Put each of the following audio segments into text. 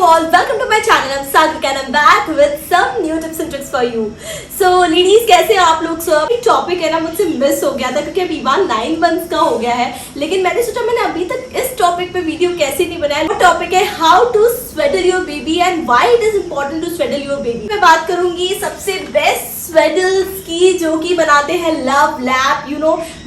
all, welcome to my channel. I'm Sagrika and I'm back with some new tips and tricks for you. So ladies, कैसे हैं आप लोग? So अभी topic है ना मुझसे मिस हो गया था क्योंकि अभी ईवान 9 मंथ्स का हो गया है, लेकिन मैंने सोचा मैंने अभी तक इस टॉपिक पे वीडियो कैसे नहीं बनाया। वो टॉपिक है how to swaddle your baby and why it is important to swaddle your baby. मैं बात करूंगी सबसे बेस्ट स्वेडल्स की जो कि बनाते हैं लव लैब।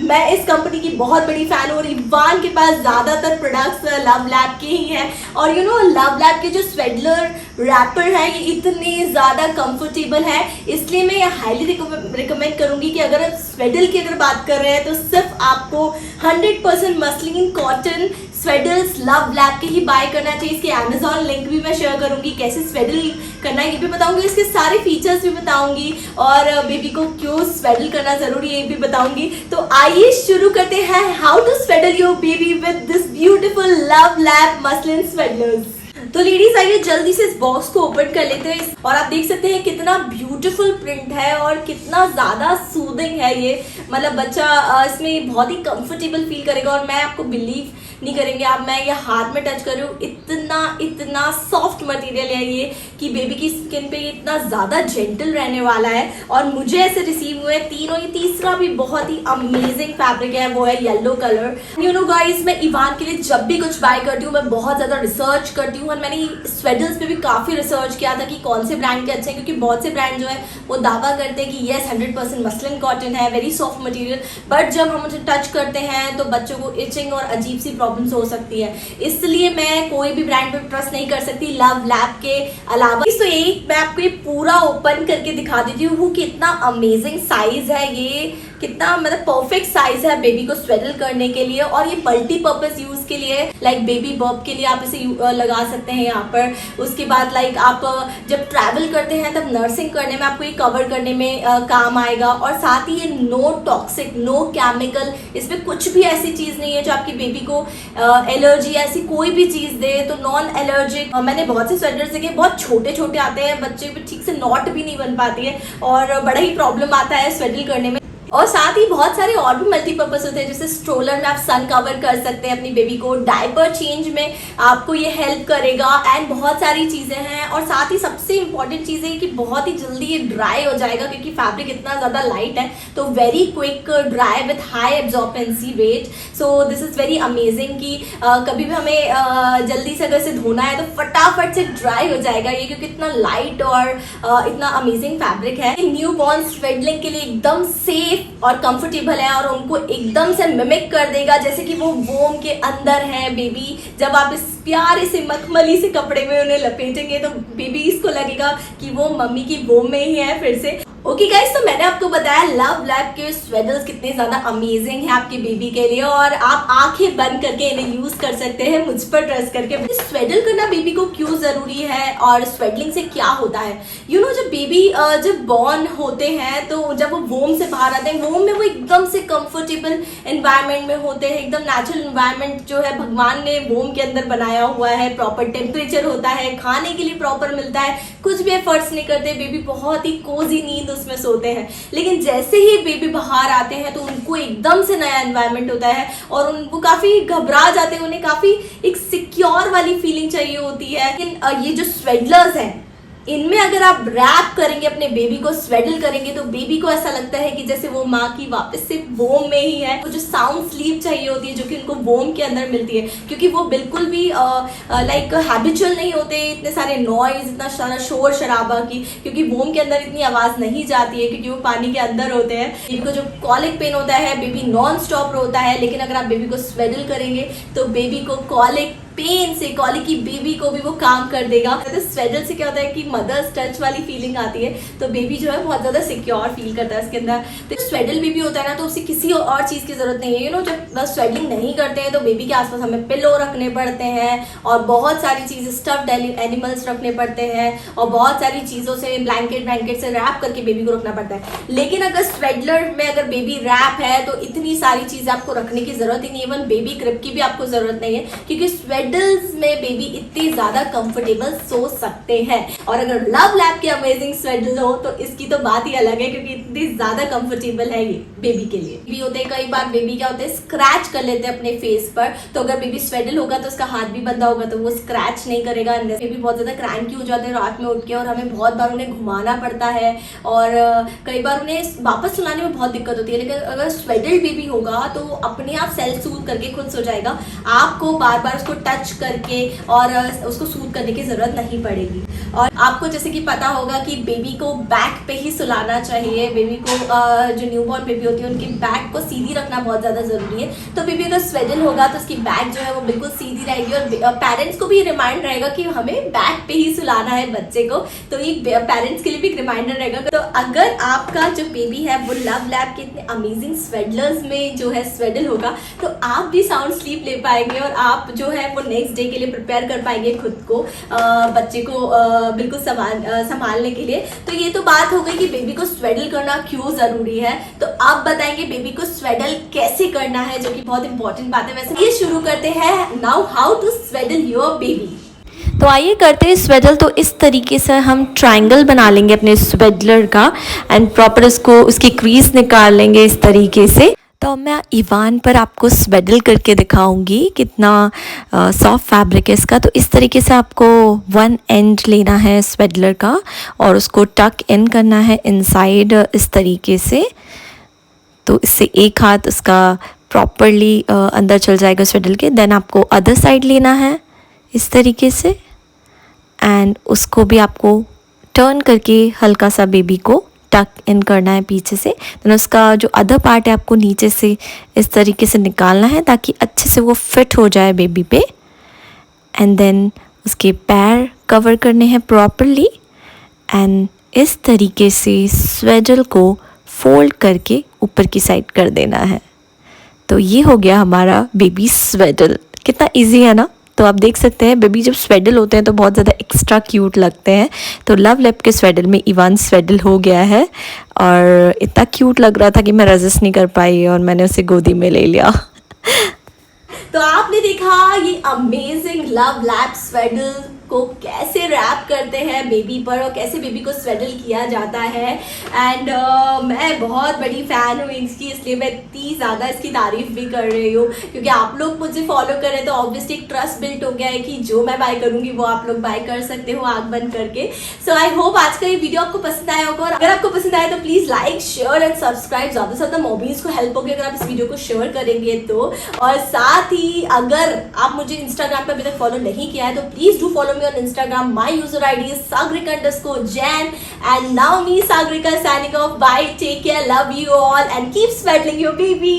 मैं इस कंपनी की बहुत बड़ी फैन हूँ और ईवान के पास ज्यादातर प्रोडक्ट्स लव लैब के ही हैं। और लव लैब के जो स्वेडलर रैपर है ये इतने ज़्यादा कंफर्टेबल है, इसलिए मैं ये हाईली रिकमेंड करूंगी कि अगर आप स्वेडल की अगर बात कर रहे हैं तो सिर्फ आपको 100% मसलिन कॉटन स्वेडल्स लव लैब के ही बाय करना चाहिए। इसके अमेजॉन लिंक भी मैं शेयर करूंगी, कैसे स्वेडल करना है ये भी बताऊंगी, इसके सारे फीचर्स भी बताऊंगी और बेबी को क्यों स्वेडल करना जरूरी है ये भी बताऊंगी। तो आइए शुरू करते हैं how to swaddle your baby with this beautiful love lab muslin swaddlers. तो लेडीज आइए जल्दी से इस बॉक्स को ओपन कर लेते हैं और आप देख सकते हैं कितना ब्यूटीफुल प्रिंट है और कितना ज्यादा सूदिंग है ये। मतलब बच्चा इसमें बहुत ही कंफर्टेबल फील करेगा और मैं आपको बिलीव नहीं करेंगे आप, मैं ये हाथ में टच कर रही हूँ, इतना सॉफ्ट मटेरियल है ये कि बेबी की स्किन पे ये इतना ज्यादा जेंटल रहने वाला है। और मुझे ऐसे रिसीव हुए तीनों, ये तीसरा भी बहुत ही अमेजिंग फैब्रिक है, वो है येलो कलर। गाइस मैं ईवान के लिए जब भी कुछ बाय करती हूँ मैं बहुत ज्यादा रिसर्च करती हूँ और मैंने स्वेडल्स पे भी काफी रिसर्च किया था कि कौन से ब्रांड के अच्छे हैं, क्योंकि बहुत से ब्रांड जो है वो दावा करते हैं कि यस 100% मसलिन कॉटन है, वेरी सॉफ्ट मटेरियल, बट जब हम उसे टच करते हैं तो बच्चों को इचिंग और अजीब सी प्रॉब्लम्स हो सकती है, इसलिए मैं कोई भी ब्रांड पे ट्रस्ट नहीं कर सकती लव लैब के अलावा। तो यही मैं आपको ये पूरा ओपन करके दिखा देती हूँ कि कितना अमेजिंग साइज है ये, कितना मतलब परफेक्ट साइज है बेबी को स्वेडल करने के लिए। और ये मल्टीपर्पज यूज के लिए, लाइक बेबी बर्ब के लिए आप इसे लगा सकते हैं यहाँ पर। उसके बाद लाइक आप जब ट्रैवल करते हैं तब नर्सिंग करने में आपको ये कवर करने में काम आएगा। और साथ ही ये नो टॉक्सिक, नो केमिकल, इसमें कुछ भी ऐसी चीज नहीं है जो आपकी बेबी को एलर्जी ऐसी कोई भी चीज दे, तो नॉन एलर्जिक। मैंने बहुत से स्वेटर्स देखे, बहुत छोटे छोटे आते हैं, बच्चे पे ठीक से नॉट भी नहीं बन पाती है और बड़ा ही प्रॉब्लम आता है स्वेडल करने में। और साथ ही बहुत सारे और भी मल्टीपर्पज होते हैं, जैसे स्ट्रोलर में आप सन कवर कर सकते हैं अपनी बेबी को, डायपर चेंज में आपको ये हेल्प करेगा एंड बहुत सारी चीजें हैं। और साथ ही सबसे इंपॉर्टेंट चीज है कि बहुत ही जल्दी ये ड्राई हो जाएगा क्योंकि फैब्रिक इतना ज्यादा लाइट है, तो very quick dry with high absorbency rate. So this is very amazing कि कभी भी हमें जल्दी से अगर इसे धोना है तो फटाफट से ड्राई हो जाएगा ये, क्योंकि इतना लाइट और इतना अमेजिंग फैब्रिक है। न्यू बॉर्न स्वेडलिंग के लिए एकदम सेफ और कंफर्टेबल है और उनको एकदम से मिमिक कर देगा जैसे कि वो वोम के अंदर है बेबी। जब आप इस प्यारे से मखमली से कपड़े में उन्हें लपेटेंगे तो बेबी इसको लगेगा कि वो मम्मी की वोम में ही है फिर से। ओके गाइस, तो मैंने आपको बताया लव लैब के स्वेडल्स कितने ज्यादा अमेजिंग है आपके बेबी के लिए और आप आंखें बंद करके इन्हें यूज कर सकते हैं मुझ पर ट्रस्ट करके। स्वेडल करना बेबी को क्यों जरूरी है और स्वेडलिंग से क्या होता है? जब बेबी जब बॉर्न होते हैं तो जब वो वोम से बाहर आते हैं, वोम में वो एकदम से कंफर्टेबल एनवायरनमेंट में होते हैं, एकदम नेचुरल एनवायरनमेंट जो है भगवान ने वोम के अंदर बनाया हुआ है, प्रॉपर टेम्परेचर होता है, खाने के लिए प्रॉपर मिलता है, कुछ भी एफर्ट्स नहीं करते, बेबी बहुत ही कोजी नींद उसमें सोते हैं। लेकिन जैसे ही बेबी बाहर आते हैं तो उनको एकदम से नया एनवायरनमेंट होता है और उनको काफी घबरा जाते हैं, उन्हें काफी एक सिक्योर वाली फीलिंग चाहिए होती है। लेकिन ये जो स्वेडलर्स हैं इनमें अगर आप रैप करेंगे अपने बेबी को, स्वेडल करेंगे, तो बेबी को ऐसा लगता है कि जैसे वो माँ की वापस से वोम में ही है। वो जो साउंड स्लीप चाहिए होती है जो कि उनको वोम के अंदर मिलती है, क्योंकि वो बिल्कुल भी लाइक हैबिचुअल नहीं होते इतने सारे नॉइज, इतना सारा शोर शराबा की, क्योंकि वोम के अंदर इतनी आवाज नहीं जाती है क्योंकि वो पानी के अंदर होते हैं। बेबी को जो कॉलिक पेन होता है बेबी नॉन स्टॉप रोता है, लेकिन अगर आप बेबी को स्वेडल करेंगे तो बेबी को कॉलिक पेन से, कॉलिक की बेबी को भी वो काम कर देगा। तो स्वेडल से क्या होता है कि मदर्स टच वाली फीलिंग आती है, तो बेबी जो है बहुत ज्यादा सिक्योर फील करता है इसके अंदर। तो स्वेडल बेबी होता है ना तो उसे किसी और चीज की जरूरत नहीं है। जब स्वेडलिंग नहीं करते हैं तो बेबी के आसपास हमें पिलो रखने पड़ते हैं और बहुत सारी चीज स्टफ्ड एनिमल्स रखने पड़ते हैं और बहुत सारी चीजों से ब्लैंकेट से रैप करके बेबी को रखना पड़ता है। लेकिन अगर स्वेडलर में अगर बेबी रैप है तो इतनी सारी चीजें आपको रखने की जरूरत ही नहीं है, इवन बेबी क्रिप की भी आपको जरूरत नहीं है, क्योंकि स्वेडल्स में बेबी इतनी ज्यादा कंफर्टेबल सो सकते हैं। और अगर लव लैब के अमेजिंग स्वेडल हो तो इसकी तो बात ही अलग है, क्योंकि इतनी ज्यादा कंफर्टेबल है ये बेबी के लिए। भी होते हैं कई बार बेबी क्या होते हैं स्क्रैच कर लेते हैं अपने फेस पर, तो अगर बेबी स्वेडल होगा तो उसका हाथ भी बंधा होगा तो वो स्क्रैच नहीं करेगा। बेबी बहुत ज्यादा क्रैंकी हो जाते हैं रात में उठ के, और हमें बहुत बार उन्हें घुमाना पड़ता है और कई बार उन्हें वापस सुलाने में बहुत दिक्कत होती है। लेकिन अगर स्वेडल बेबी होगा तो वो अपने आप सेल्फ सूद करके खुद सो जाएगा, आपको बार बार उसको टच करके और उसको सूद करने की जरूरत नहीं पड़ेगी। और आपको जैसे कि पता होगा कि बेबी को बैक पे ही सुलाना चाहिए। बेबी को जो न्यूबॉर्न बेबी होती है उनकी बैक को सीधी रखना बहुत ज़्यादा ज़रूरी है। तो बेबी अगर स्वेडल होगा तो उसकी बैक जो है वो बिल्कुल सीधी रहेगी, और पेरेंट्स को भी रिमाइंड रहेगा कि हमें बैक पे ही सुलाना है बच्चे को। तो ये पेरेंट्स के लिए भी एक रिमाइंडर रहेगा। तो अगर आपका जो बेबी है वो लव लैब के इतने अमेजिंग स्वेडलर्स में जो है स्वेडल होगा तो आप भी साउंड स्लीप ले पाएंगे, और आप जो है वो नेक्स्ट डे के लिए प्रिपेयर कर पाएंगे खुद को, बच्चे को बिल्कुल संभालने के लिए। तो ये तो बात हो गई कि बेबी को स्वेडल करना क्यों जरूरी है। तो आप बताएंगे बेबी को स्वेडल कैसे करना है, जो कि बहुत इंपॉर्टेंट बात है। वैसे ये शुरू करते हैं now how to swaddle your baby. तो आइए करते हैं स्वेडल। तो इस तरीके से हम ट्रायंगल बना लेंगे अपने स्वेडलर का एंड प्रॉपर उसकी क्रीज निकाल लेंगे इस तरीके से। तो मैं इवान पर आपको स्वेडल करके दिखाऊंगी कितना सॉफ्ट फैब्रिक है इसका। तो इस तरीके से आपको वन एंड लेना है स्वेडलर का और उसको टक इन करना है इनसाइड इस तरीके से। तो इससे एक हाथ उसका प्रॉपरली अंदर चल जाएगा स्वेडल के। देन आपको अदर साइड लेना है इस तरीके से एंड उसको भी आपको टर्न करके हल्का सा बेबी को टक इन करना है पीछे से। देन उसका जो अदर पार्ट है आपको नीचे से इस तरीके से निकालना है ताकि अच्छे से वो फिट हो जाए बेबी पे। एंड देन उसके पैर कवर करने हैं प्रॉपरली एंड इस तरीके से स्वेडल को फोल्ड करके ऊपर की साइड कर देना है। तो ये हो गया हमारा बेबी स्वेडल। कितना इजी है ना। तो आप देख सकते हैं बेबी जब स्वेडल होते हैं तो बहुत ज़्यादा एक्स्ट्रा क्यूट लगते हैं। तो लव लैब के स्वेडल में इवान स्वेडल हो गया है और इतना क्यूट लग रहा था कि मैं रेजिस्ट नहीं कर पाई और मैंने उसे गोदी में ले लिया। तो आपने देखा ये अमेजिंग लव लैब स्वेडल को कैसे रैप करते हैं बेबी पर और कैसे बेबी को स्वेडल किया जाता है। एंड मैं बहुत बड़ी फ़ैन हूँ इसकी, इसलिए मैं इतनी ज़्यादा इसकी तारीफ भी कर रही हूँ, क्योंकि आप लोग मुझे फॉलो कर रहे हैं तो ऑब्वियसली एक ट्रस्ट बिल्ट हो गया है कि जो मैं बाय करूँगी वो आप लोग बाय कर सकते हो आँख बंद करके। सो आई होप आज का ये वीडियो आपको पसंद आया होगा, और अगर आपको पसंद आया तो please like share and subscribe. ज़्यादा से ज़्यादा मॉमीज़ को हेल्प होगी अगर आप इस वीडियो को शेयर करेंगे तो। और साथ ही अगर आप मुझे इंस्टाग्राम पर अभी तक फॉलो नहीं किया है तो please do follow me on Instagram. My user ID is Sagrika_Jan. And now me, Sagrika, signing off. Bye. Take care. Love you all. And keep swaddling your baby.